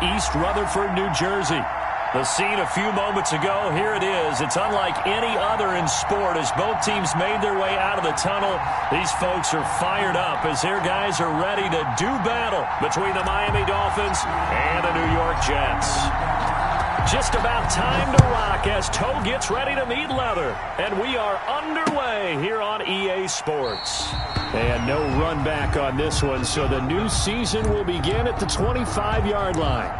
East Rutherford, New Jersey. The scene a few moments ago, here it is. It's unlike any other in sport as both teams made their way out of the tunnel. These folks are fired up as their guys are ready to do battle between the Miami Dolphins and the New York Jets. Just about time to rock as toe gets ready to meet leather. And we are underway here on EA Sports. And no run back on this one, so the new season will begin at the 25-yard line.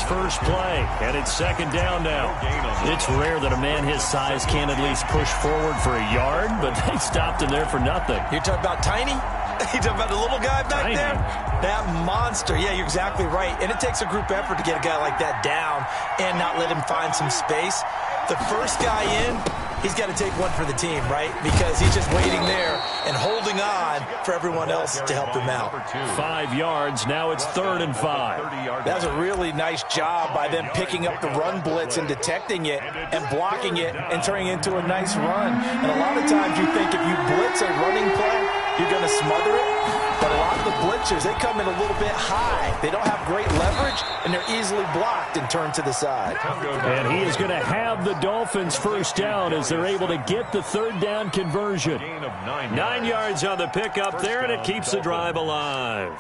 First play, and it's second down now. It's rare that a man his size can't at least push forward for a yard, but they stopped him there for nothing. You're talking about tiny? You're talking about the little guy back there? That monster. Yeah, you're exactly right. And it takes a group effort to get a guy like that down and not let him find some space. The first guy in, he's got to take one for the team, right? Because he's just waiting there and holding on for everyone else to help him out. 5 yards. Now it's 3rd and 5. That was a really nice job by them picking up the run blitz and detecting it and blocking it and turning it into a nice run. And a lot of times you think if you blitz a running play, you're going to smother it. But a lot of the blitzers, they come in a little bit high. They don't have great leverage, and they're easily blocked and turned to the side. And he is going to have the Dolphins first down as they're able to get the 3rd down conversion. 9 yards on the pickup there, and it keeps the drive alive.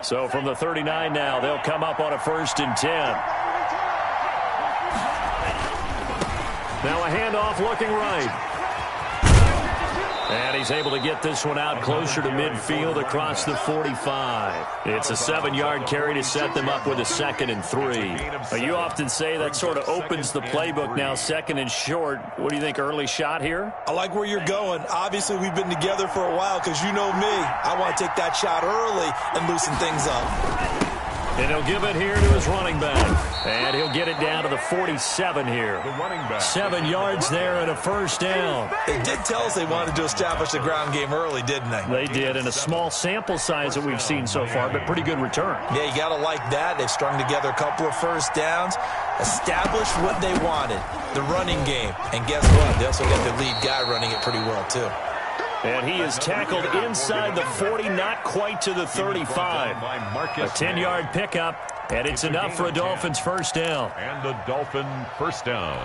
So from the 39 now, they'll come up on a 1st and 10. Now a handoff looking right. And he's able to get this one out closer to midfield across the 45. It's a 7-yard carry to set them up with a 2nd and 3. You often say that sort of opens the playbook now, 2nd and short. What do you think, early shot here? I like where you're going. Obviously, we've been together for a while because you know me. I want to take that shot early and loosen things up. And he'll give it here to his running back. And he'll get it down to the 47 here. 7 yards there and a 1st down. They did tell us they wanted to establish the ground game early, didn't they? They did, and a small sample size that we've seen so far, but pretty good return. Yeah, you got to like that. They've strung together a couple of 1st downs, established what they wanted, the running game. And guess what? They also got the lead guy running it pretty well, too. And he is tackled inside the 40, not quite to the 35. A 10-yard pickup, and it's enough for a Dolphins 1st down. And the Dolphin 1st down.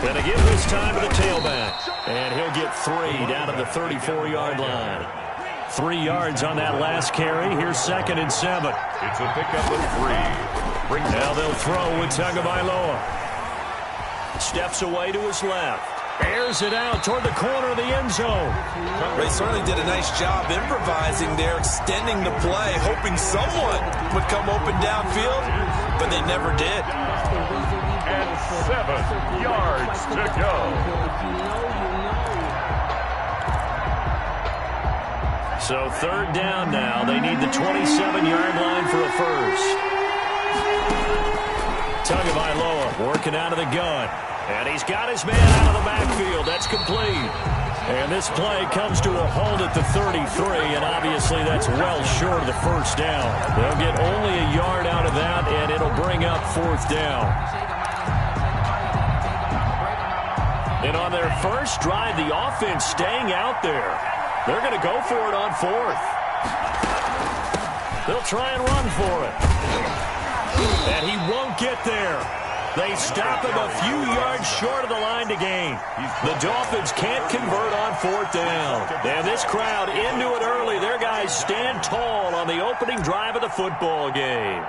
Going to give this time to the tailback. And he'll get 3 down at the 34-yard line. 3 yards on that last carry. Here's 2nd and 7. It's a pickup of 3. Now they'll throw with Tagovailoa. Steps away to his left. Airs it out toward the corner of the end zone. They certainly did a nice job improvising there, extending the play, hoping someone would come open downfield, but they never did. And 7 yards to go. So 3rd down now. They need the 27-yard line for a 1st. Tagovailoa working out of the gun. And he's got his man out of the backfield. That's complete. And this play comes to a halt at the 33, and obviously that's well short of the 1st down. They'll get only a yard out of that, and it'll bring up 4th down. And on their first drive, the offense staying out there. They're going to go for it on 4th. They'll try and run for it. And he won't get there. They stop him a few yards short of the line to gain. The Dolphins can't convert on 4th down. And this crowd into it early. Their guys stand tall on the opening drive of the football game.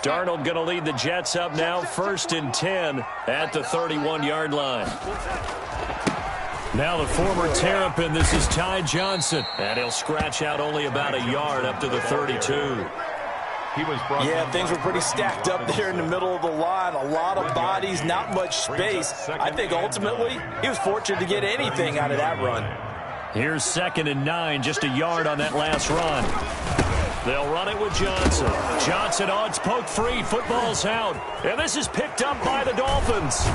Darnold going to lead the Jets up now, 1st and 10 at the 31-yard line. Now the former Terrapin, this is Ty Johnson, and he'll scratch out only about a yard up to the 32. Yeah, things were pretty stacked up there in the middle of the line. A lot of bodies, not much space. I think ultimately he was fortunate to get anything out of that run. Here's 2nd and 9, just a yard on that last run. They'll run it with Johnson. Johnson, oh, it's poked free. Football's out. And this is picked up by the Dolphins.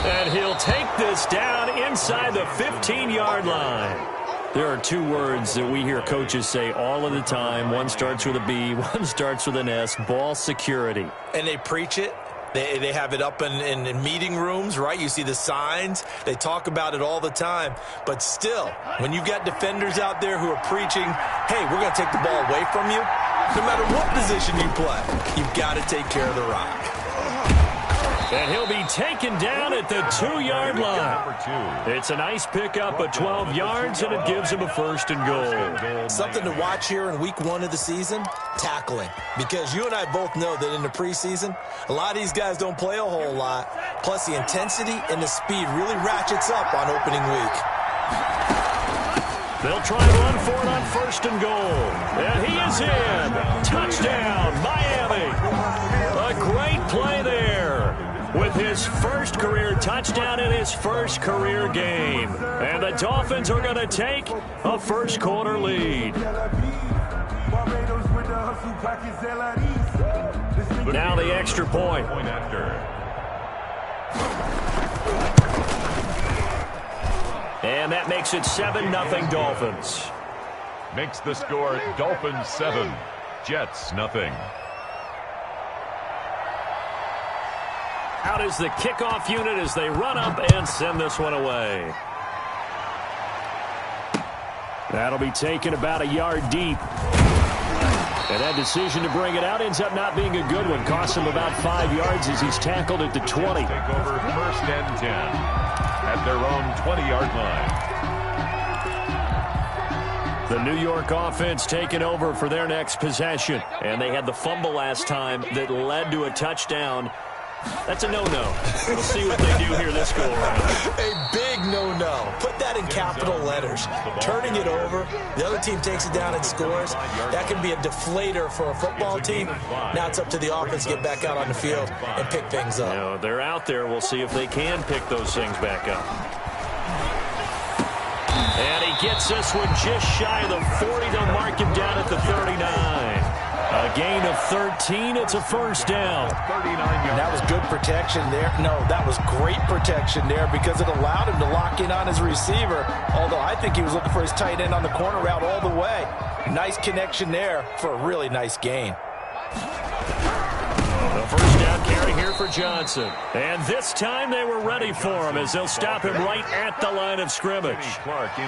And he'll take this down inside the 15-yard line. There are 2 words that we hear coaches say all of the time. One starts with a B, one starts with an S, ball security. And they preach it. They have it up in meeting rooms, right? You see the signs. They talk about it all the time. But still, when you've got defenders out there who are preaching, hey, we're going to take the ball away from you, no matter what position you play, you've got to take care of the rock. And he'll be taken down at the 2-yard line. It's a nice pickup of 12 yards, and it gives him a 1st and goal. Something to watch here in week 1 of the season, tackling. Because you and I both know that in the preseason, a lot of these guys don't play a whole lot. Plus, the intensity and the speed really ratchets up on opening week. They'll try to run for it on 1st and goal. And he is in. Touchdown, Miami. A great play there, with his first career touchdown in his first career game. And the Dolphins are going to take a first-quarter lead. Now the extra point. And that makes it 7-0 Dolphins. Makes the score Dolphins 7, Jets nothing. Out is the kickoff unit as they run up and send this one away. That'll be taken about a yard deep. And that decision to bring it out ends up not being a good one. Costs him about 5 yards as he's tackled at the 20. Take over 1st and 10 at their own 20-yard line. The New York offense taking over for their next possession. And they had the fumble last time that led to a touchdown. That's a no-no. We'll see what they do here this go-around. A big no-no. Put that in capital letters. Turning it over, the other team takes it down and scores. That can be a deflator for a football team. Now it's up to the offense to get back out on the field and pick things up. You know, they're out there. We'll see if they can pick those things back up. And he gets this one just shy of the 40. They'll mark him down at the 39. A gain of 13. It's a first down. 39 yards. That was good protection there. No, that was great protection there because it allowed him to lock in on his receiver. Although I think he was looking for his tight end on the corner route all the way. Nice connection there for a really nice gain. The first down carry here for Johnson. And this time they were ready for him as they'll stop him right at the line of scrimmage.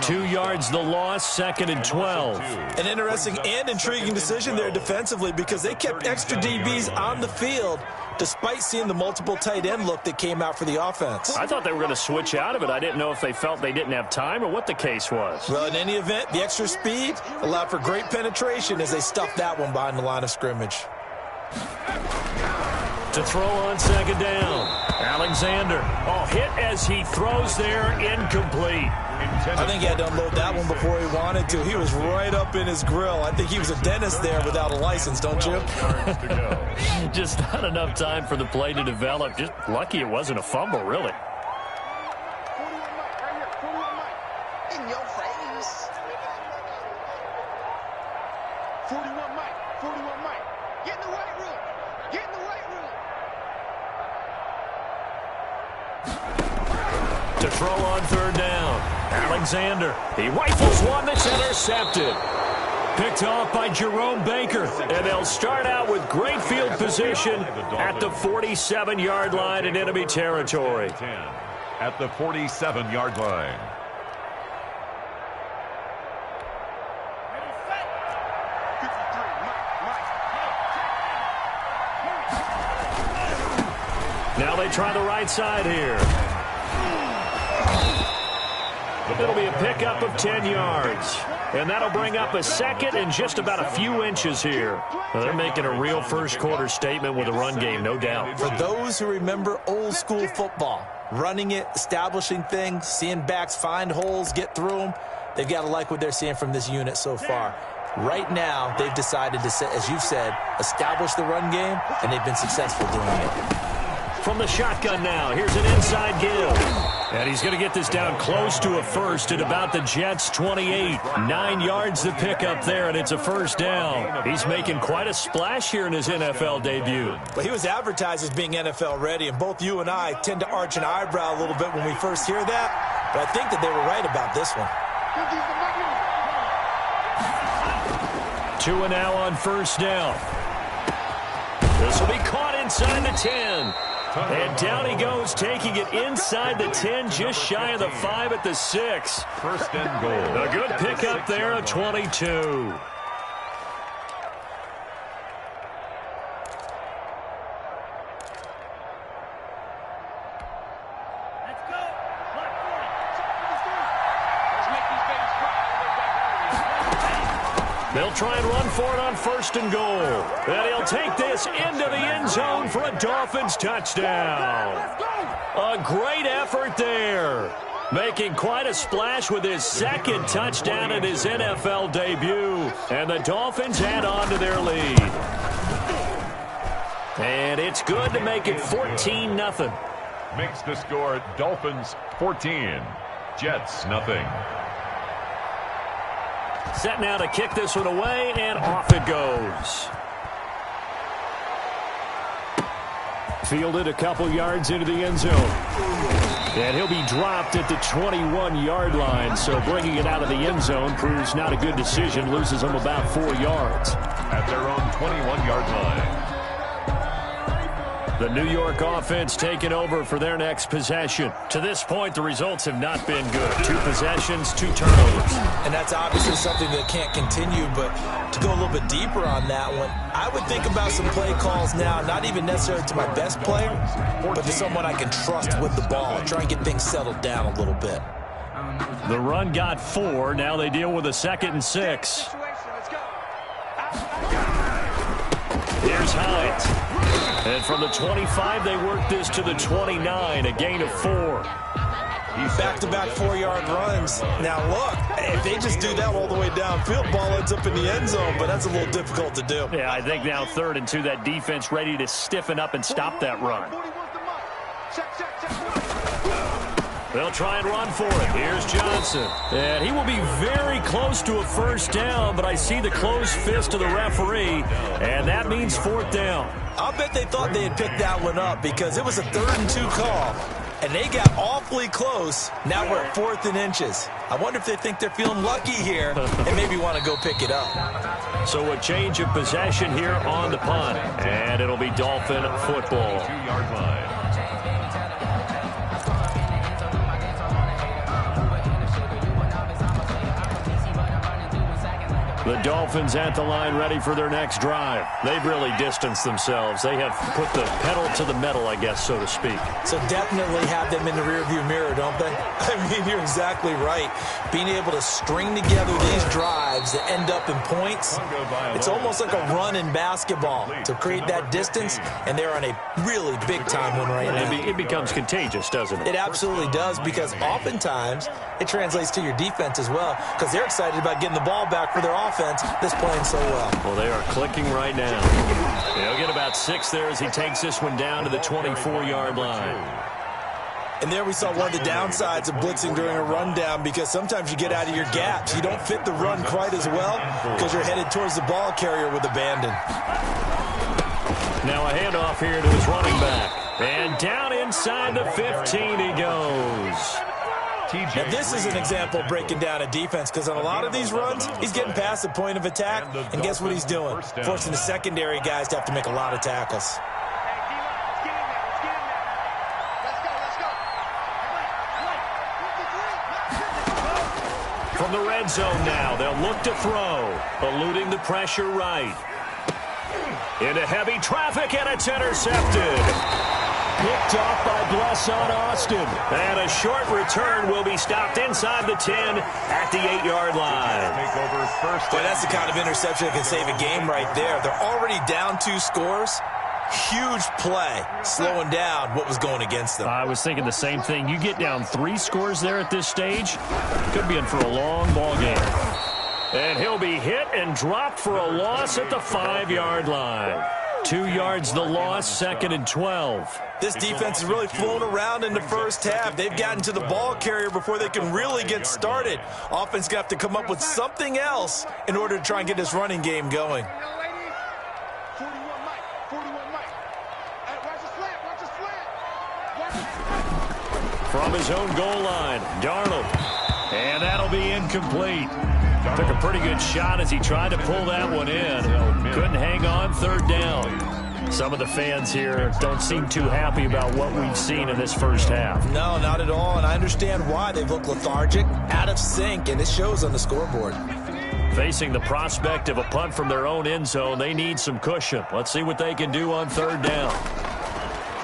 2 yards the loss, 2nd and 12. An interesting and intriguing decision there defensively because they kept extra DBs on the field despite seeing the multiple tight end look that came out for the offense. I thought they were going to switch out of it. I didn't know if they felt they didn't have time or what the case was. Well, in any event, the extra speed allowed for great penetration as they stuffed that one behind the line of scrimmage. To throw on 2nd down. Alexander. Oh, hit as he throws there, incomplete. I think he had to unload that one before he wanted to. He was right up in his grill. I think he was a dentist there without a license, don't you? Just not enough time for the play to develop. Just lucky it wasn't a fumble, really. In your face. 41 Mike. 41 Mike. Get in the right room. Get in the right room. To throw on 3rd down. Alexander. He rifles one that's intercepted. Picked off by Jerome Baker. And they'll start out with great field position at the 47-yard line in enemy territory. At the 47-yard line. Now they try the right side here. It'll be a pickup of 10 yards. And that'll bring up a second and just about a few inches here. Well, they're making a real first-quarter statement with a run game, no doubt. For those who remember old-school football, running it, establishing things, seeing backs find holes, get through them, they've got to like what they're seeing from this unit so far. Right now, they've decided to, as you've said, establish the run game, and they've been successful doing it. From the shotgun now, here's an inside give. And he's going to get this down close to a first at about the Jets' 28. 9 yards to pick up there, and it's a first down. He's making quite a splash here in his NFL debut. Well, he was advertised as being NFL ready, and both you and I tend to arch an eyebrow a little bit when we first hear that. But I think that they were right about this one. 2 and now on first down. This will be caught inside the 10. And down he goes, taking it inside the 10, just shy of the 5 at the 6. First and goal. A good pickup there of 22. They'll try and run for it on first and goal. And he'll take this into the end zone for a Dolphins touchdown. A great effort there. Making quite a splash with his second touchdown in his NFL debut. And the Dolphins add on to their lead. And it's good to make it 14-0. Makes the score Dolphins 14, Jets nothing. Set now to kick this one away, and off it goes. Fielded a couple yards into the end zone. And he'll be dropped at the 21-yard line, so bringing it out of the end zone proves not a good decision, loses him about 4 yards. At their own 21-yard line. The New York offense taking over for their next possession. To this point, the results have not been good. 2 possessions, 2 turnovers. And that's obviously something that can't continue, but to go a little bit deeper on that one, I would think about some play calls now, not even necessarily to my best player, but to someone I can trust with the ball. Try and get things settled down a little bit. The run got 4. Now they deal with a 2nd and 6. Here's Hines. And from the 25, they work this to the 29, a gain of 4. Back-to-back 4-yard runs. Now, look, if they just do that all the way downfield, ball ends up in the end zone, but that's a little difficult to do. Yeah, I think now 3rd and 2, that defense ready to stiffen up and stop that run. They'll try and run for it. Here's Johnson. And he will be very close to a first down, but I see the closed fist of the referee, and that means 4th down. I'll bet they thought they had picked that one up because it was a 3rd and 2 call, and they got awfully close. Now we're at 4th and inches. I wonder if they think they're feeling lucky here and maybe want to go pick it up. So a change of possession here on the punt, and it'll be Dolphin football. 2-yard line. The Dolphins at the line ready for their next drive. They've really distanced themselves. They have put the pedal to the metal, I guess, so to speak. So definitely have them in the rearview mirror, don't they? I mean, you're exactly right. Being able to string together these drives that end up in points, it's almost like a run in basketball to create that distance, and they're on a really big-time one right now. It becomes contagious, doesn't it? It absolutely does, because oftentimes it translates to your defense as well, because they're excited about getting the ball back for their offense that's playing so well. Well, they are clicking right now. He'll get about 6 there as he takes this one down to the 24-yard line. And there we saw one of the downsides of blitzing during a rundown, because sometimes you get out of your gaps. You don't fit the run quite as well because you're headed towards the ball carrier with abandon. Now a handoff here to his running back. And down inside the 15 he goes. Now, this is an example of breaking down a defense, because on a lot of these runs, he's getting past the point of attack, and guess what he's doing? Forcing the secondary guys to have to make a lot of tackles. From the red zone now, they'll look to throw, eluding the pressure right. Into heavy traffic, and it's intercepted. picked off by Blesson Austin. And a short return will be stopped inside the 10 at the 8-yard line. Boy, that's the kind of interception that can save a game right there. They're already down 2 scores. Huge play, slowing down what was going against them. I was thinking the same thing. You get down 3 scores there at this stage, could be in for a long ball game. And he'll be hit and dropped for a loss at the 5-yard line. 2 yards the loss, 2nd and 12. This defense has really flown around in the first half. They've gotten to the ball carrier before they can really get started. Offense got to come up with something else in order to try and get this running game going. From his own goal line, Darnold. And that'll be incomplete. Took a pretty good shot as he tried to pull that one in. Couldn't hang on, 3rd down. Some of the fans here don't seem too happy about what we've seen in this first half. No, not at all, and I understand why. They've looked lethargic, out of sync, and it shows on the scoreboard. Facing the prospect of a punt from their own end zone, they need some cushion. Let's see what they can do on 3rd down.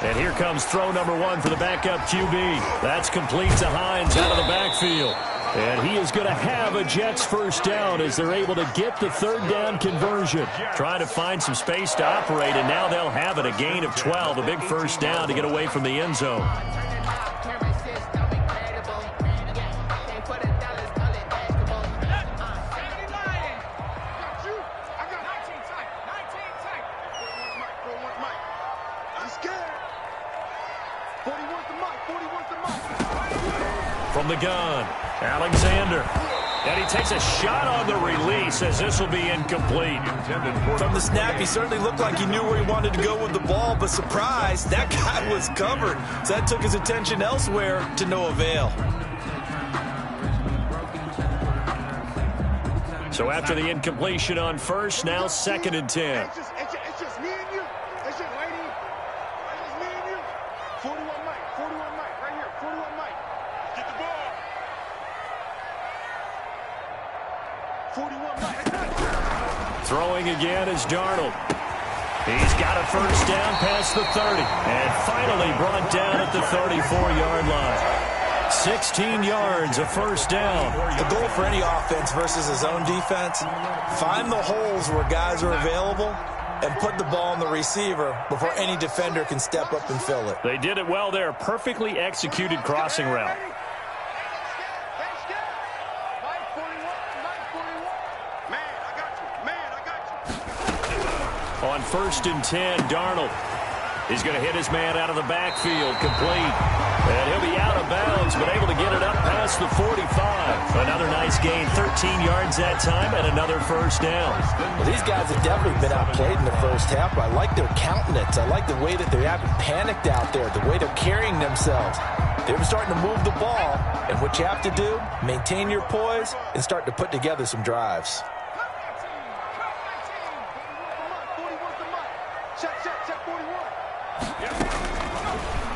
And here comes throw number 1 for the backup QB. That's complete to Hines out of the backfield. And he is going to have a Jets first down as they're able to get the 3rd down conversion. Trying to find some space to operate, and now they'll have it. A gain of 12, a big first down to get away from the end zone. From the gun, Alexander. And he takes a shot on the release as this will be incomplete. From the snap, he certainly looked like he knew where he wanted to go with the ball, but surprise, that guy was covered. So that took his attention elsewhere to no avail. So after the incompletion on first, now 2nd and 10. It's just me and you. It's just lady. It's just me and you. 41 Mike. 41 Mike. Right here. 41 Mike. Get the ball. 41 Mike. Throwing again is Darnold. He's got a first down past the 30. And finally brought down at the 34-yard line. 16 yards, a first down. The goal for any offense versus his own defense, find the holes where guys are available and put the ball on the receiver before any defender can step up and fill it. They did it well there. Perfectly executed crossing route. On 1st and 10, Darnold. He's going to hit his man out of the backfield, complete. And he'll be out of bounds, but able to get it up past the 45. Another nice gain, 13 yards that time, and another first down. Well, these guys have definitely been outplayed in the first half, but I like their countenance. I like the way that they haven't panicked out there, the way they're carrying themselves. They're starting to move the ball, and what you have to do, maintain your poise and start to put together some drives.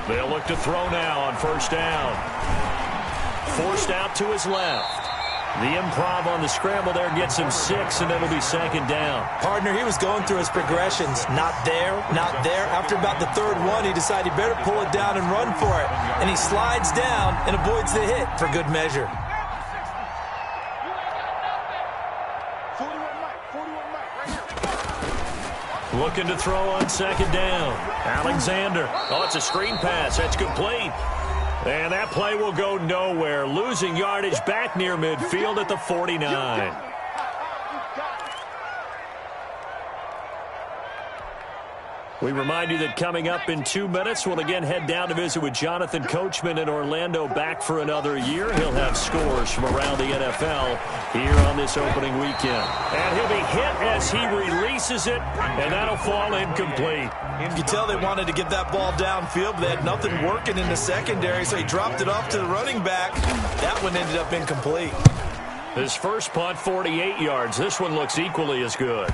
They'll look to throw now on first down. Forced out to his left. The improv on the scramble there gets him 6, and it'll be 2nd down. Partner, he was going through his progressions. Not there, not there. After about the 3rd one, he decided he better pull it down and run for it. And he slides down and avoids the hit for good measure. 41 Mike, right here. Looking to throw on 2nd down. Alexander. Oh, it's a screen pass. That's complete. And that play will go nowhere. Losing yardage back near midfield at the 49. We remind you that coming up in 2 minutes, we'll again head down to visit with Jonathan Coachman in Orlando, back for another year. He'll have scores from around the NFL here on this opening weekend. And he'll be hit as he releases it, and that'll fall incomplete. You can tell they wanted to get that ball downfield, but they had nothing working in the secondary, so he dropped it off to the running back. That one ended up incomplete. His first punt, 48 yards. This one looks equally as good.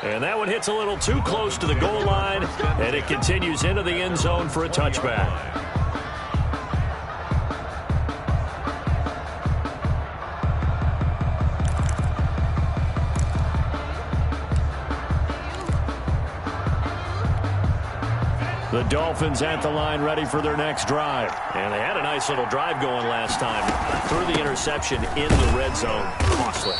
And that one hits a little too close to the goal line, and it continues into the end zone for a touchback. The Dolphins at the line ready for their next drive. And they had a nice little drive going last time. Threw the interception in the red zone. Costly.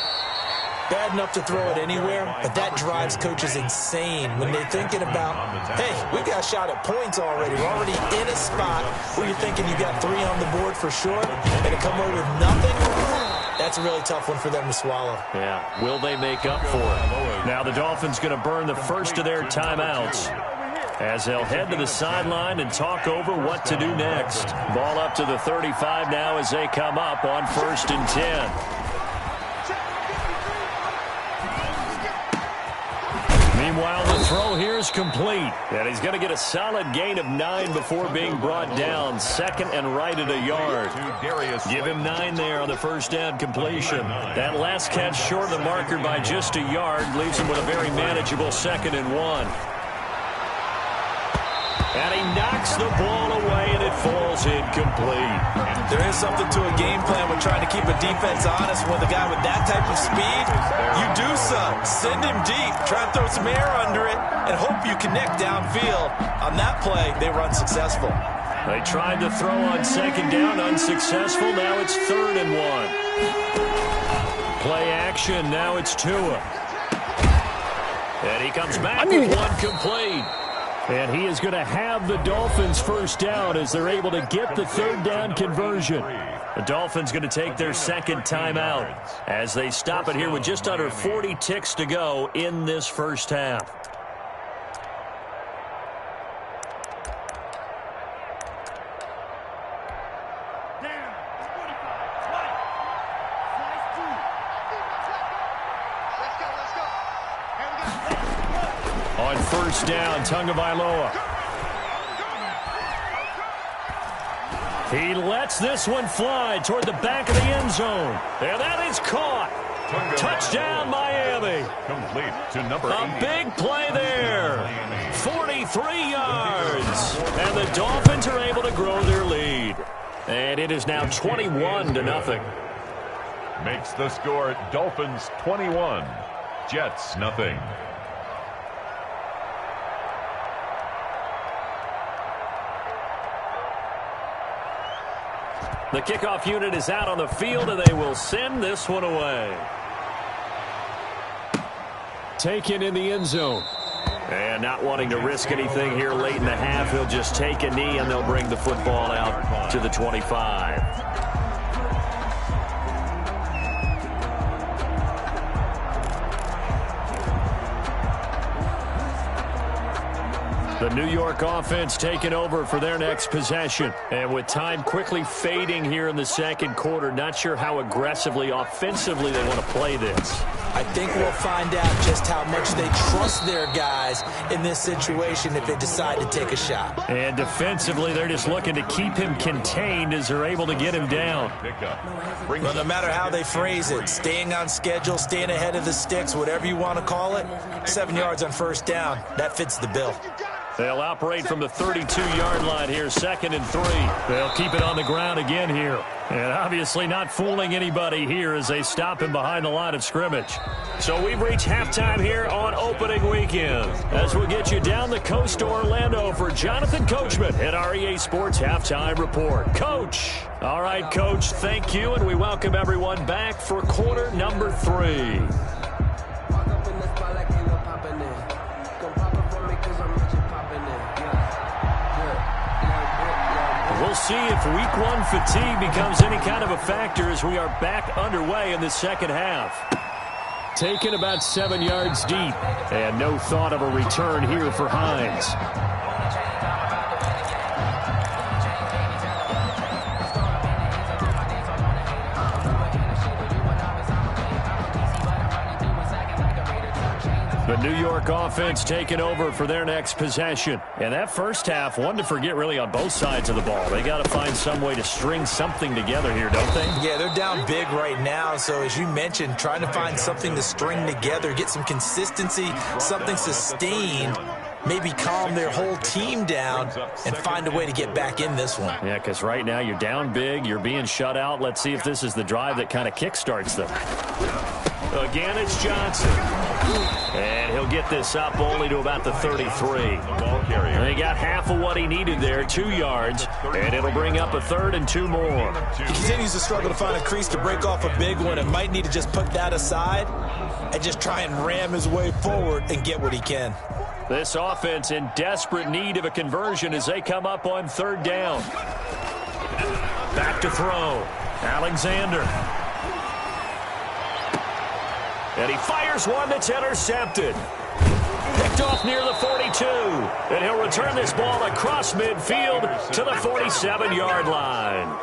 Bad enough to throw it anywhere, but that drives coaches insane when they're thinking about, hey, we've got a shot at points already. We're already in a spot where you're thinking you got 3 on the board for sure, and to come away with nothing, that's a really tough one for them to swallow. Yeah, will they make up for it? Now the Dolphins going to burn the first of their timeouts as they'll head to the sideline and talk over what to do next. Ball up to the 35 now as they come up on 1st and 10. Meanwhile, the throw here is complete. And he's going to get a solid gain of 9 before being brought down. 2nd and right at a yard. Give him 9 there on the first down completion. That last catch short of the marker by just a yard leaves him with a very manageable 2nd and 1. And he knocks the ball away, and it falls incomplete. There is something to a game plan with trying to keep a defense honest with a guy with that type of speed. You do some. Send him deep. Try and throw some air under it and hope you connect downfield. On that play, they were unsuccessful. They tried to throw on 2nd down, unsuccessful. Now it's 3rd and 1. Play action. Now it's Tua. And he comes back with one complete. And he is going to have the Dolphins first down as they're able to get the 3rd down conversion. The Dolphins going to take their 2nd timeout as they stop it here with just under 40 ticks to go in this first half. On 1st down, Tagovailoa. He lets this one fly toward the back of the end zone. And that is caught. Touchdown, Miami. Complete to number 80. A big play there. 43 yards. And the Dolphins are able to grow their lead. And it is now 21-0. Makes the score Dolphins 21, Jets nothing. The kickoff unit is out on the field, and they will send this one away. Taken in the end zone. And not wanting to risk anything here late in the half, he'll just take a knee, and they'll bring the football out to the 25. The New York offense taking over for their next possession. And with time quickly fading here in the 2nd quarter, not sure how aggressively, offensively they want to play this. I think we'll find out just how much they trust their guys in this situation if they decide to take a shot. And defensively, they're just looking to keep him contained as they're able to get him down. Well, no matter how they phrase it, staying on schedule, staying ahead of the sticks, whatever you want to call it, 7 yards on 1st down, that fits the bill. They'll operate from the 32-yard line here, 2nd and 3. They'll keep it on the ground again here. And obviously not fooling anybody here as they stop him behind the line of scrimmage. So we've reached halftime here on opening weekend. As we'll get you down the coast to Orlando for Jonathan Coachman at our EA Sports Halftime Report. Coach. All right, Coach, thank you, and we welcome everyone back for quarter number 3. We'll see if week 1 fatigue becomes any kind of a factor as we are back underway in the 2nd half. Taken about 7 yards deep, and no thought of a return here for Hines. The New York offense taking over for their next possession. And that first half, one to forget really on both sides of the ball. They got to find some way to string something together here, don't they? Yeah, they're down big right now. So as you mentioned, trying to find something to string together, get some consistency, something sustained, maybe calm their whole team down and find a way to get back in this one. Yeah, because right now you're down big, you're being shut out. Let's see if this is the drive that kind of kickstarts them. Again, it's Johnson. And he'll get this up only to about the 33. And he got half of what he needed there, 2 yards, and it'll bring up a 3rd and 2 more. He continues to struggle to find a crease to break off a big one and might need to just put that aside and just try and ram his way forward and get what he can. This offense in desperate need of a conversion as they come up on 3rd down. Back to throw. Alexander. And he fires one that's intercepted. Picked off near the 42. And he'll return this ball across midfield to the 47-yard line.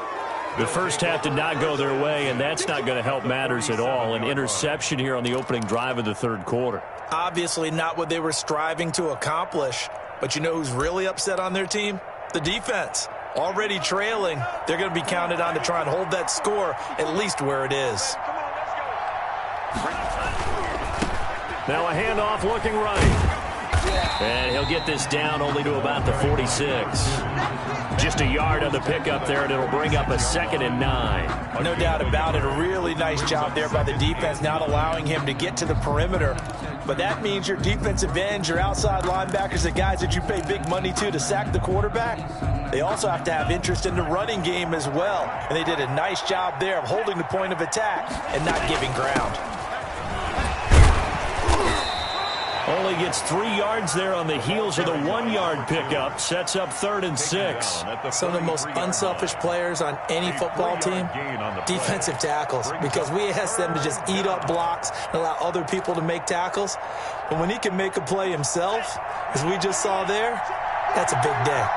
The first half did not go their way, and that's not going to help matters at all. An interception here on the opening drive of the 3rd quarter. Obviously not what they were striving to accomplish. But you know who's really upset on their team? The defense. Already trailing, they're going to be counted on to try and hold that score at least where it is. Now a handoff looking right. And he'll get this down only to about the 46. Just a yard on the pickup there, and it'll bring up a 2nd and 9. No doubt about it. A really nice job there by the defense, not allowing him to get to the perimeter. But that means your defensive ends, your outside linebackers, the guys that you pay big money to sack the quarterback, they also have to have interest in the running game as well. And they did a nice job there of holding the point of attack and not giving ground. Only gets 3 yards there on the heels of the 1-yard pickup. Sets up 3rd and 6. Some of the most unselfish players on any football team, defensive tackles, because we ask them to just eat up blocks and allow other people to make tackles. But when he can make a play himself, as we just saw there, that's a big day.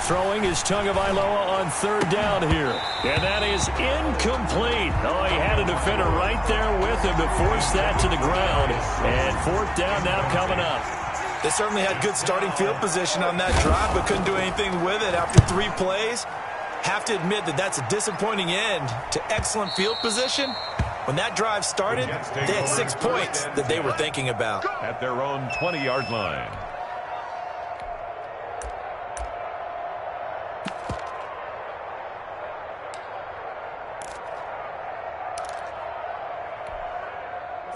Throwing is Tagovailoa on 3rd down here. And that is incomplete. Oh, he had a defender right there with him to force that to the ground. And 4th down now coming up. They certainly had good starting field position on that drive, but couldn't do anything with it after 3 plays. Have to admit that that's a disappointing end to excellent field position. When that drive started, they had 6 points that they were thinking about. At their own 20-yard line.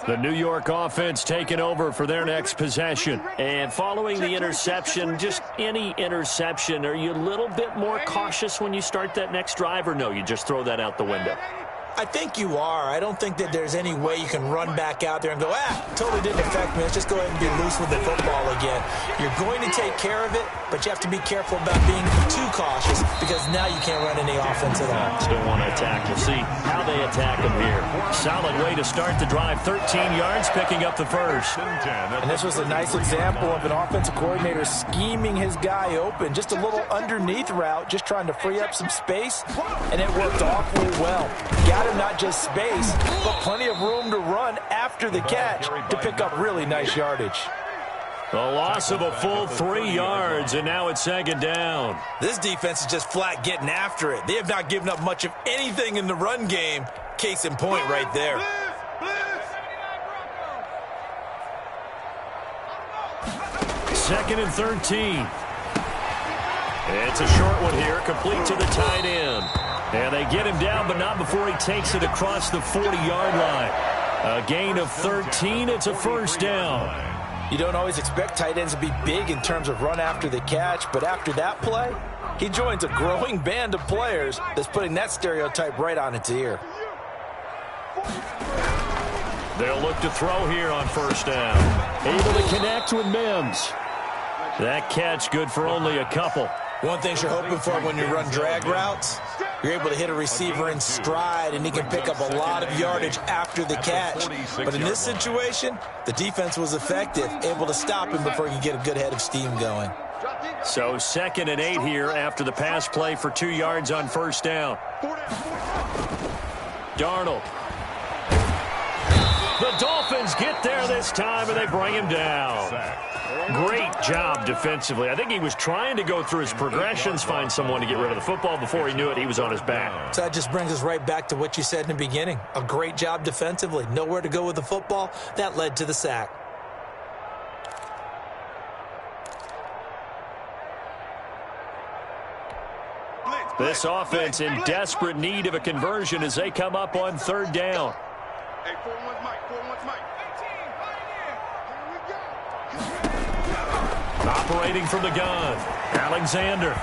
The New York offense taking over for their next possession. And following the interception, just any interception, are you a little bit more cautious when you start that next drive, or no, you just throw that out the window? I think you are. I don't think that there's any way you can run back out there and go, totally didn't affect me. Let's just go ahead and be loose with the football again. You're going to take care of it, but you have to be careful about being too cautious because now you can't run any offense at all. Still want to attack. We'll see how they attack them here. Solid way to start the drive. 13 yards, picking up the first. And this was a nice example of an offensive coordinator scheming his guy open. Just a little underneath route, just trying to free up some space, and it worked awfully well. Got him not just space, but plenty of room to run after the catch to pick up really nice yardage. A loss of a full 3 yards, and now it's 2nd down. This defense is just flat getting after it. They have not given up much of anything in the run game. Case in point right there. Second and 13. It's a short one here, complete to the tight end. And they get him down, but not before he takes it across the 40-yard line. A gain of 13. It's a 1st down. You don't always expect tight ends to be big in terms of run after the catch, but after that play, he joins a growing band of players that's putting that stereotype right on its ear. They'll look to throw here on 1st down. Able to connect with Mims. That catch good for only a couple. One thing you're hoping for when you run drag routes, you're able to hit a receiver in stride, and he can pick up a lot of yardage after the catch. But in this situation, the defense was effective, able to stop him before he could get a good head of steam going. So 2nd and 8 here after the pass play for 2 yards on 1st down. Darnold. The Dolphins get there this time, and they bring him down. Great job defensively. I think he was trying to go through his progressions, find someone to get rid of the football. Before he knew it, he was on his back. So that just brings us right back to what you said in the beginning. A great job defensively. Nowhere to go with the football. That led to the sack. This offense in desperate need of a conversion as they come up on 3rd down. Hey, 4-1's Mike. 4-1's Mike. 18, right in. Here we go. Operating from the gun, Alexander.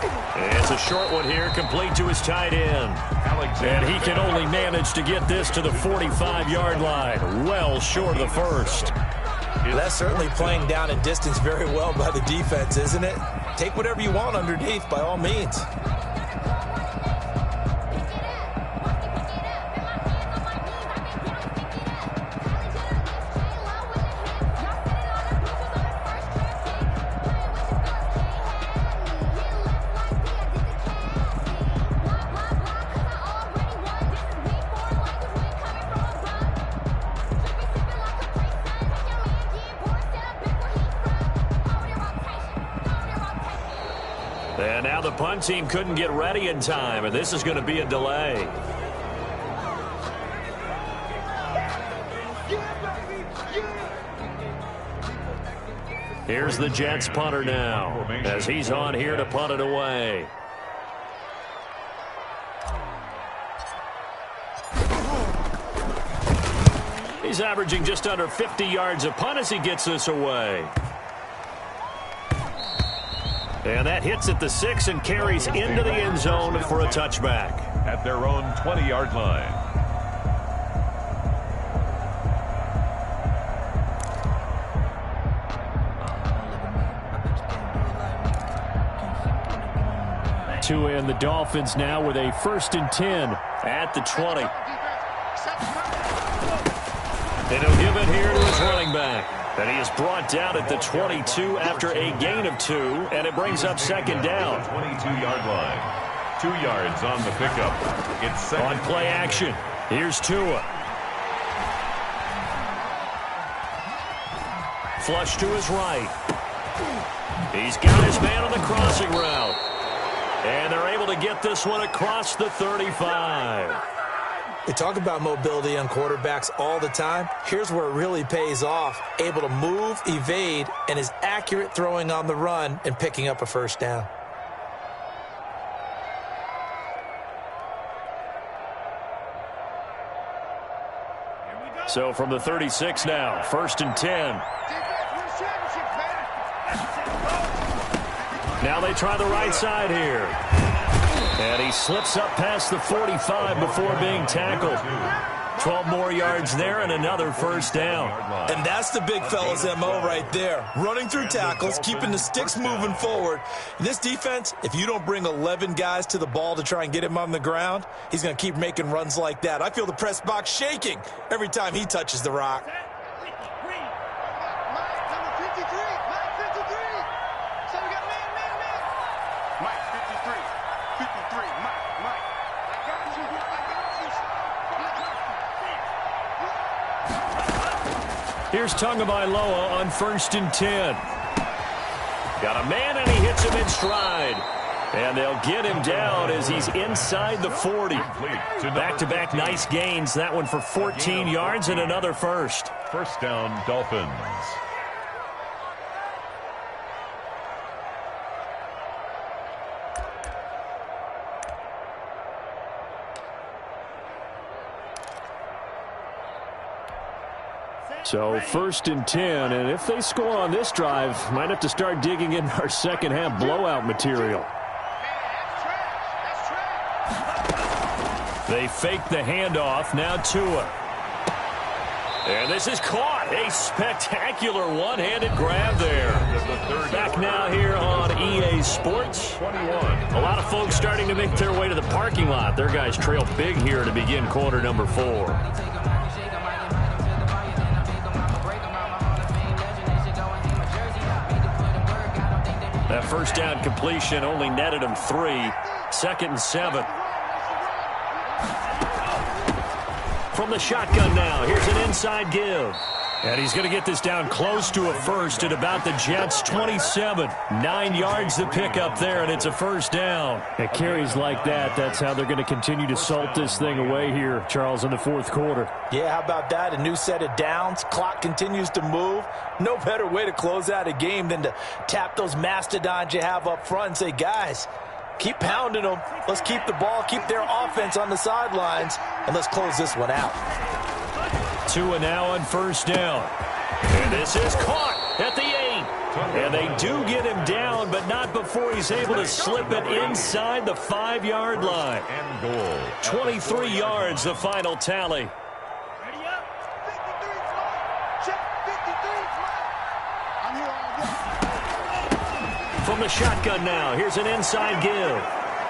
It's a short one here, complete to his tight end. And he can only manage to get this to the 45-yard line, well short of the first. That's certainly playing down in distance very well by the defense, isn't it? Take whatever you want underneath, by all means. And now the punt team couldn't get ready in time, and this is going to be a delay. Here's the Jets punter now, as he's on here to punt it away. He's averaging just under 50 yards a punt as he gets this away. And that hits at the 6 and carries into the end zone for a touchback. At their own 20-yard line. Tua and the Dolphins now with a 1st and 10 at the 20. And he'll give it here to his running back. And he is brought down at the 22 after a gain of 2, and it brings up 2nd down. 22-yard line. 2 yards on the pickup. It's second. On play action, here's Tua. Flush to his right. He's got his man on the crossing route. And they're able to get this one across the 35. We talk about mobility on quarterbacks all the time. Here's where it really pays off. Able to move, evade, and is accurate throwing on the run and picking up a 1st down. So from the 36 now, 1st and 10. Now they try the right side here. And he slips up past the 45 before being tackled. 12 more yards there and another 1st down. And that's the big fella's MO right there. Running through tackles, keeping the sticks moving forward. In this defense, if you don't bring 11 guys to the ball to try and get him on the ground, he's going to keep making runs like that. I feel the press box shaking every time he touches the rock. Here's Tagovailoa on 1st and 10. Got a man, and he hits him in stride. And they'll get him down as he's inside the 40. Back-to-back nice gains. That one for 14 yards and another 1st. 1st down, Dolphins. So 1st and 10, and if they score on this drive, might have to start digging in our second-half blowout material. They fake the handoff, now Tua. And this is caught. A spectacular one-handed grab there. Back now here on EA Sports. 21. A lot of folks starting to make their way to the parking lot. Their guys trail big here to begin quarter number 4. That 1st down completion only netted him 3. 2nd and 7. From the shotgun now, here's an inside give. And he's going to get this down close to a 1st at about the Jets' 27. 9 yards to pick up there, and it's a 1st down. At carries like that, that's how they're going to continue to salt this thing away here, Charles, in the 4th quarter. Yeah, how about that? A new set of downs. Clock continues to move. No better way to close out a game than to tap those mastodons you have up front and say, guys, keep pounding them. Let's keep the ball, keep their offense on the sidelines, and let's close this one out. Tua now on first down. And this is caught at the 8. And they do get him down, but not before he's able to slip it inside the 5-yard line. 23 yards, the final tally. From the shotgun now, here's an inside give.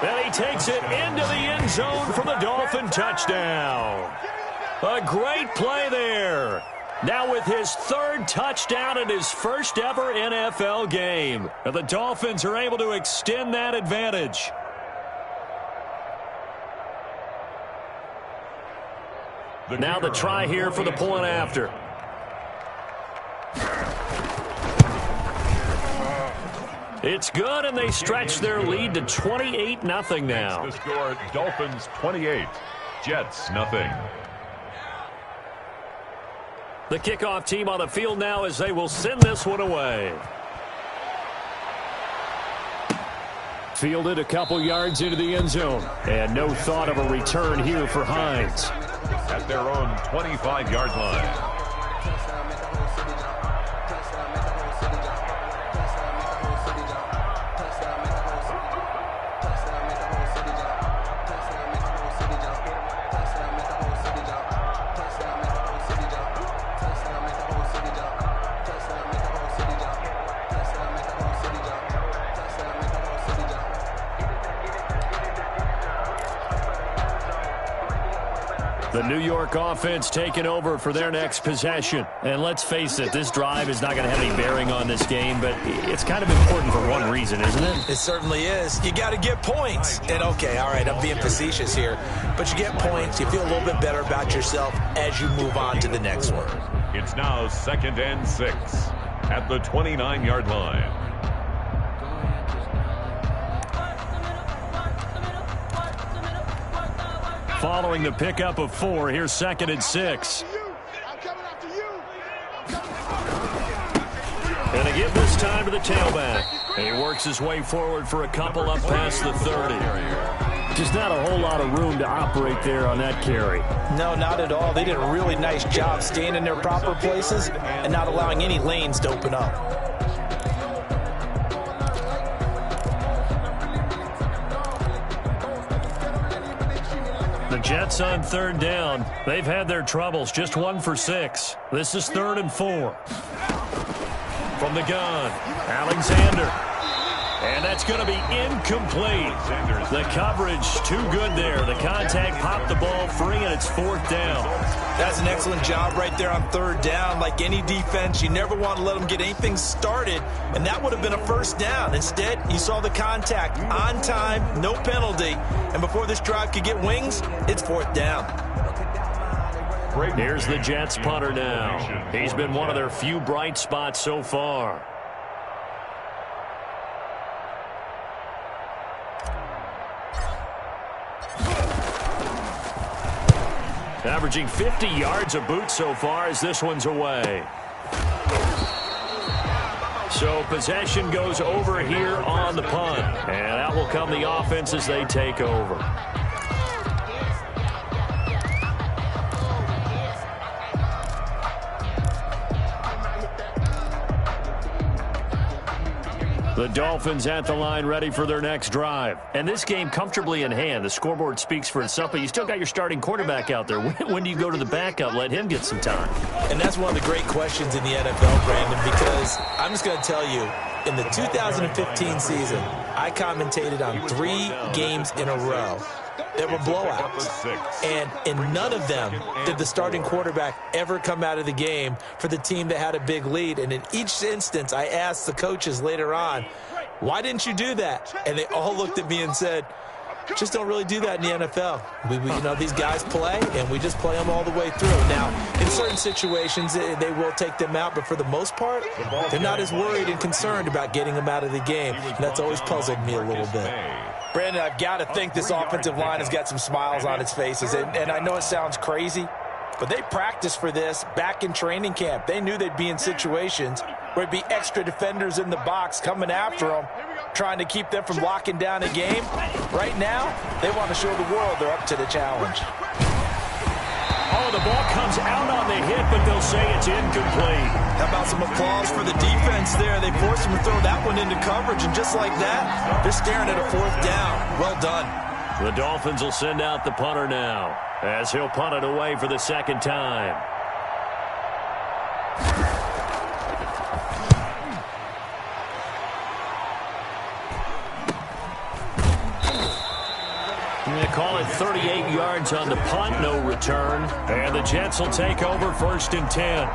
And he takes it into the end zone for the Dolphin touchdown. A great play there. Now with his 3rd touchdown in his first ever NFL game. And the Dolphins are able to extend that advantage. Now the try here for the point after. It's good, and they stretch their lead to 28-0 now. The score, Dolphins 28, Jets nothing. The kickoff team on the field now as they will send this one away. Fielded a couple yards into the end zone. And no thought of a return here for Hines. At their own 25-yard line. The New York offense taking over for their next possession. And let's face it, this drive is not going to have any bearing on this game, but it's kind of important for one reason, isn't it? It certainly is. You got to get points. And, okay, all right, I'm being facetious here. But you get points, you feel a little bit better about yourself as you move on to the next one. It's now 2nd and 6 at the 29-yard line. Following the pickup of 4, here's 2nd and 6. And they give this time to the tailback. And he works his way forward for a couple up past the 30. Just not a whole lot of room to operate there on that carry. No, not at all. They did a really nice job staying in their proper places and not allowing any lanes to open up. The Jets on 3rd down. They've had their troubles. Just 1 for 6. This is 3rd and 4. From the gun, Alexander. And that's going to be incomplete. The coverage too good there. The contact popped the ball free, and it's 4th down. That's an excellent job right there on 3rd down. Like any defense, you never want to let them get anything started, and that would have been a 1st down. Instead, you saw the contact on time, no penalty, and before this drive could get wings, it's 4th down. Here's the Jets punter now. He's been one of their few bright spots so far. Averaging 50 yards a boot so far as this one's away. So possession goes over here on the punt. And out will come the offense as they take over. The Dolphins at the line ready for their next drive. And this game comfortably in hand. The scoreboard speaks for itself, but you still got your starting quarterback out there. When do you go to the backup, let him get some time? And that's one of the great questions in the NFL, Brandon, because I'm just going to tell you, in the 2015 season, I commentated on 3 games in a row. There were blowouts, and in none of them did the starting quarterback ever come out of the game for the team that had a big lead. And in each instance, I asked the coaches later on, why didn't you do that? And they all looked at me and said, just don't really do that in the NFL. You know, these guys play, and we just play them all the way through. Now, in certain situations, they will take them out, but for the most part, they're not as worried and concerned about getting them out of the game. And that's always puzzled me a little bit. Brandon, I've got to think this offensive line has got some smiles on its faces. And I know it sounds crazy, but they practiced for this back in training camp. They knew they'd be in situations where there'd be extra defenders in the box coming after them, trying to keep them from locking down a game. Right now, they want to show the world they're up to the challenge. Oh, the ball comes out on the hit, but they'll say it's incomplete. How about some applause for the defense there? They forced him to throw that one into coverage, and just like that, they're staring at a 4th down. Well done. The Dolphins will send out the punter now, as he'll punt it away for the 2nd time. They call it 38 yards on the punt, no return. And the Jets will take over 1st and 10.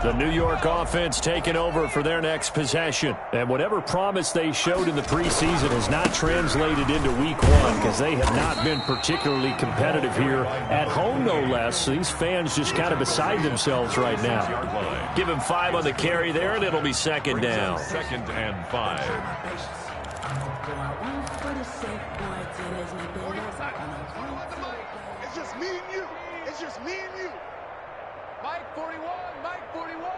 The New York offense taking over for their next possession. And whatever promise they showed in the preseason has not translated into week 1 because they have not been particularly competitive here at home, no less. These fans just kind of beside themselves right now. Give him 5 on the carry there, and it'll be 2nd down. 2nd and 5. It's just me and you. It's just me and you. Mike 41, Mike 41.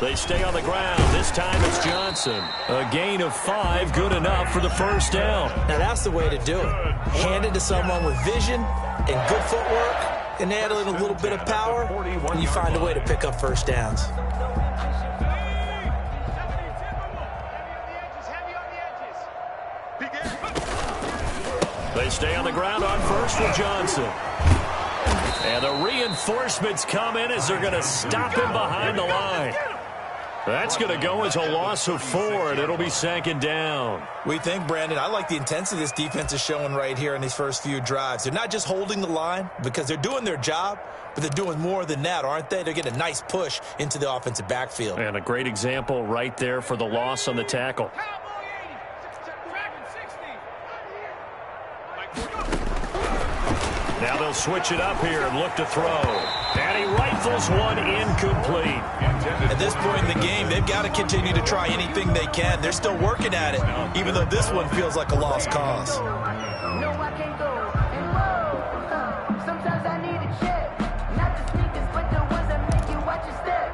They stay on the ground. This time it's Johnson. A gain of 5, good enough for the 1st down. Now that's the way to do it. Hand it to someone with vision and good footwork, and add in a little bit of power, and you find a way to pick up 1st downs. They stay on the ground on 1st with Johnson. And the reinforcements come in as they're going to stop him behind the line. That's going to go as a loss of 4, and it'll be 2nd down. We think, Brandon, I like the intensity this defense is showing right here in these first few drives. They're not just holding the line because they're doing their job, but they're doing more than that, aren't they? They're getting a nice push into the offensive backfield. And a great example right there for the loss on the tackle. Now they'll switch it up here and look to throw. And he rifles one incomplete. At this point in the game, they've got to continue to try anything they can. They're still working at it, even though this one feels like a lost cause. Sometimes I need a check. Not the sneakers, but the ones that make you watch your step.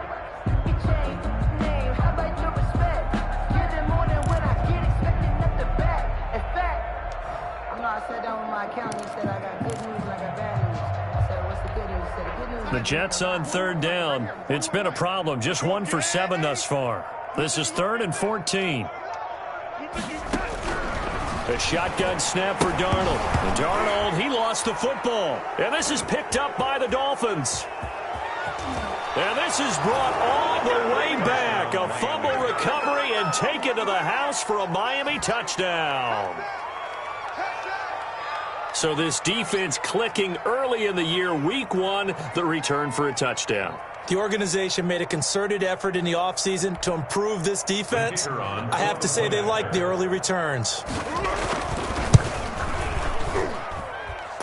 You change name, how about your respect? Get it more than what I get, expecting at the back. In fact, I sat down with my accountant and said I got good news and I got bad news. I said, what's the good news? He said, the good news. The Jets on 3rd down. It's been a problem. Just 1 for 7 thus far. This is 3rd and 14. A shotgun snap for Darnold. And Darnold, he lost the football. And this is picked up by the Dolphins. And this is brought all the way back. A fumble recovery and taken to the house for a Miami touchdown. So this defense clicking early in the year, week 1, the return for a touchdown. The organization made a concerted effort in the offseason to improve this defense. I have to say they like the early returns.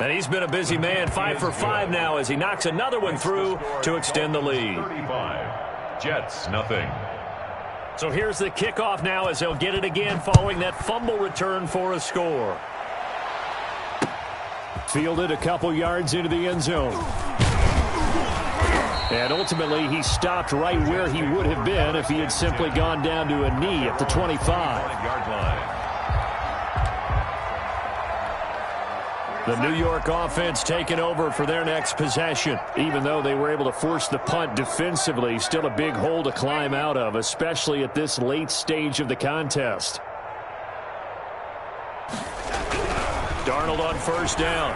And he's been a busy man, 5 for 5 now as he knocks another one through to extend the lead. 35. Jets, nothing. So here's the kickoff now as they'll get it again following that fumble return for a score. Fielded a couple yards into the end zone. And ultimately, he stopped right where he would have been if he had simply gone down to a knee at the 25-yard line. The New York offense taking over for their next possession. Even though they were able to force the punt defensively, still a big hole to climb out of, especially at this late stage of the contest. Darnold on 1st down.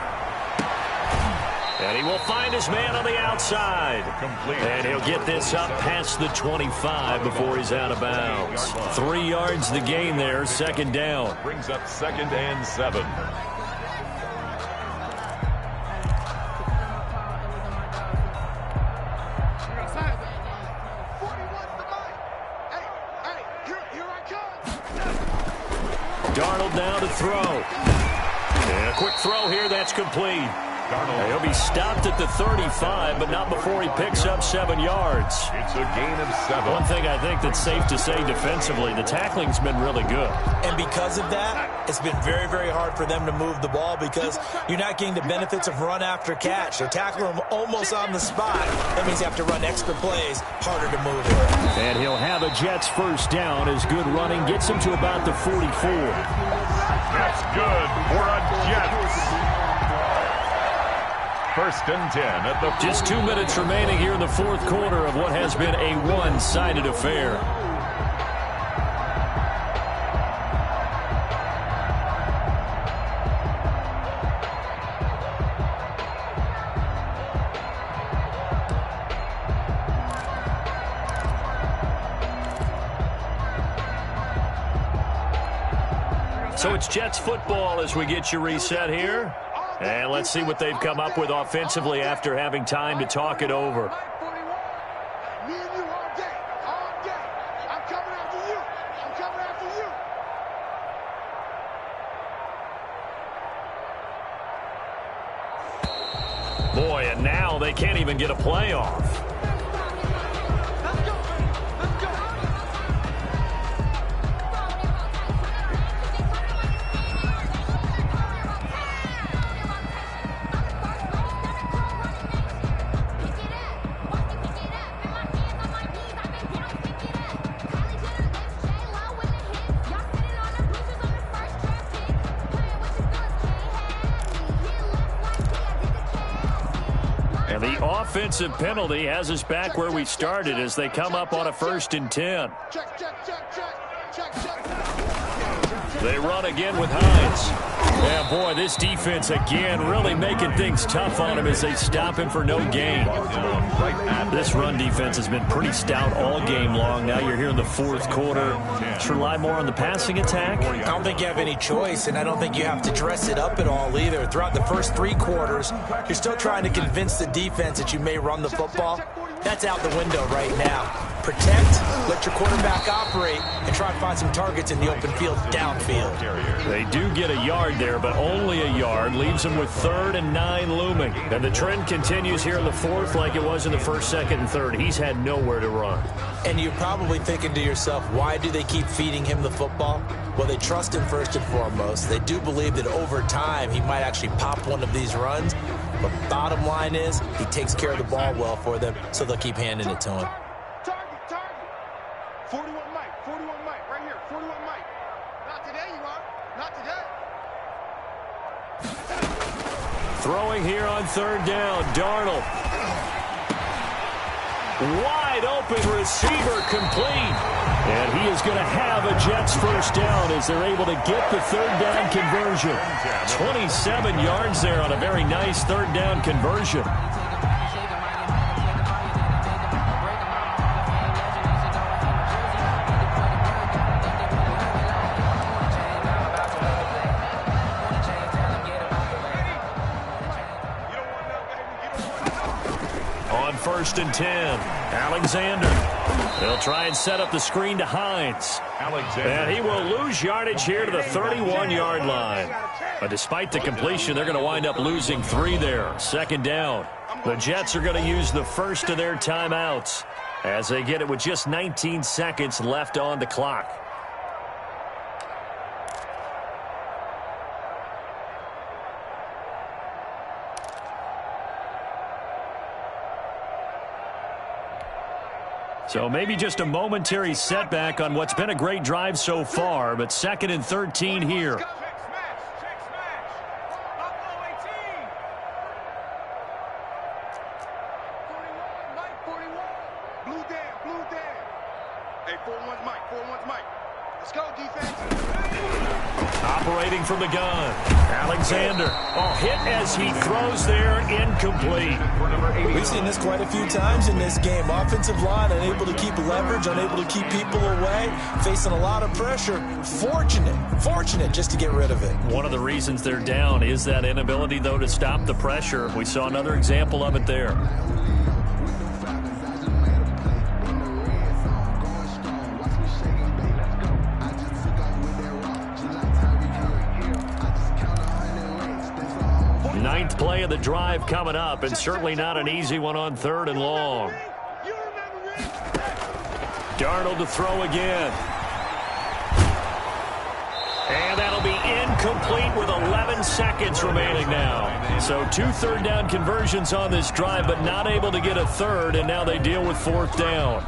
And he will find his man on the outside. And he'll get this up past the 25 before he's out of bounds. 3 yards the gain there, 2nd down. Brings up 2nd and 7. Darnold now to throw. And a quick throw here, that's complete. He'll be stopped at the 35, but not before he picks up 7 yards. It's a gain of 7. One thing I think that's safe to say defensively, the tackling's been really good. And because of that, it's been very, very hard for them to move the ball because you're not getting the benefits of run after catch. They're tackling him almost on the spot. That means you have to run extra plays, harder to move it. And he'll have a Jets first down as good running gets him to about the 44. That's good for a Jets. First and 10 at the... Just 2 minutes remaining here in the fourth quarter of what has been a one-sided affair. So it's Jets football as we get you reset here. And let's see what they've come up with offensively after having time to talk it over. Me and you all day. All day. I'm coming after you. I'm coming after you. Boy, and now they can't even get a play off. The offensive penalty has us back where we started as they come up on a 1st and 10. They run again with Hines. Yeah, boy, this defense again really making things tough on him as they stop him for no gain. This run defense has been pretty stout all game long. Now you're here in the fourth quarter. Should rely more on the passing attack? I don't think you have any choice, and I don't think you have to dress it up at all either. Throughout the first 3 quarters, you're still trying to convince the defense that you may run the football. That's out the window right now. Protect, let your quarterback operate, and try and find some targets in the open field downfield. They do get a yard there, but only a yard. Leaves them with 3rd and 9 looming. And the trend continues here in the fourth like it was in the 1st, 2nd, and 3rd. He's had nowhere to run. And you're probably thinking to yourself, why do they keep feeding him the football? Well, they trust him first and foremost. They do believe that over time he might actually pop one of these runs. But bottom line is he takes care of the ball well for them, so they'll keep handing it to him. Target. 41 Mike, right here. 41 Mike. Not today, you are. Not today. Throwing here on 3rd down, Darnold. Wide open receiver complete. And he is going to have a Jets first down as they're able to get the 3rd down conversion. 27 yards there on a very nice 3rd down conversion. On 1st and 10, Alexander. They'll try and set up the screen to Hines. And he will lose yardage here to the 31-yard line. But despite the completion, they're going to wind up losing 3 there. 2nd down. The Jets are going to use the first of their timeouts as they get it with just 19 seconds left on the clock. So maybe just a momentary setback on what's been a great drive so far, but 2nd and 13 here. Check smash. Buffalo 18. 41, Mike, 41. Blue Dan. Hey, 41's Mike. Let's go, defense. Operating from the gun, Alexander. Hit as he throws there, incomplete. We've seen this quite a few times in this game. Offensive line unable to keep leverage, unable to keep people away, facing a lot of pressure. Fortunate just to get rid of it. One of the reasons they're down is that inability, though, to stop the pressure. We saw another example of it there. Ninth play of the drive coming up, and certainly not an easy one on 3rd and long. Darnold to throw again. And that'll be incomplete with 11 seconds remaining now. So 2 third down conversions on this drive, but not able to get a third, and now they deal with 4th down.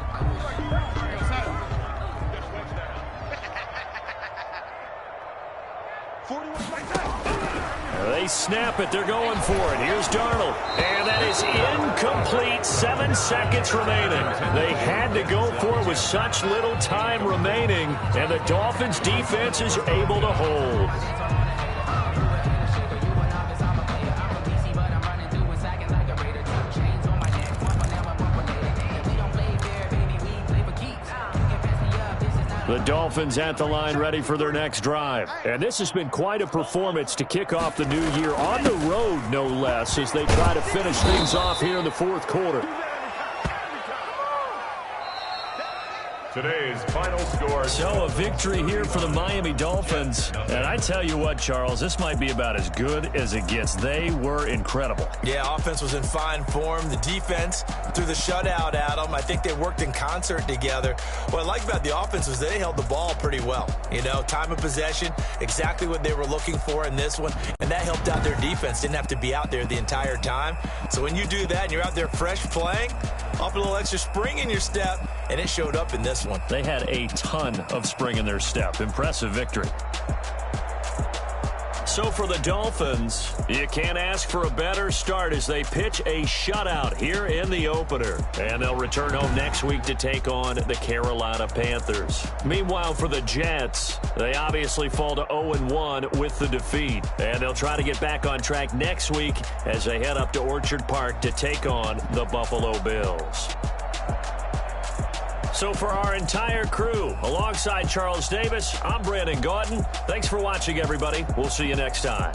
They snap it. They're going for it. Here's Darnold. And that is incomplete. 7 seconds remaining. They had to go for it with such little time remaining. And the Dolphins defense is able to hold. The Dolphins at the line ready for their next drive. And this has been quite a performance to kick off the new year on the road, no less, as they try to finish things off here in the 4th quarter. Today's final score. So a victory here for the Miami Dolphins. And I tell you what, Charles, this might be about as good as it gets. They were incredible. Yeah, offense was in fine form. The defense threw the shutout at them. I think they worked in concert together. What I like about the offense was they held the ball pretty well. You know, time of possession, exactly what they were looking for in this one. And that helped out their defense. Didn't have to be out there the entire time. So when you do that and you're out there fresh playing, up a little extra spring in your step, and it showed up in this one. They had a ton of spring in their step. Impressive victory. So for the Dolphins, you can't ask for a better start as they pitch a shutout here in the opener. And they'll return home next week to take on the Carolina Panthers. Meanwhile, for the Jets, they obviously fall to 0-1 with the defeat. And they'll try to get back on track next week as they head up to Orchard Park to take on the Buffalo Bills. So for our entire crew, alongside Charles Davis, I'm Brandon Gaudin. Thanks for watching, everybody. We'll see you next time.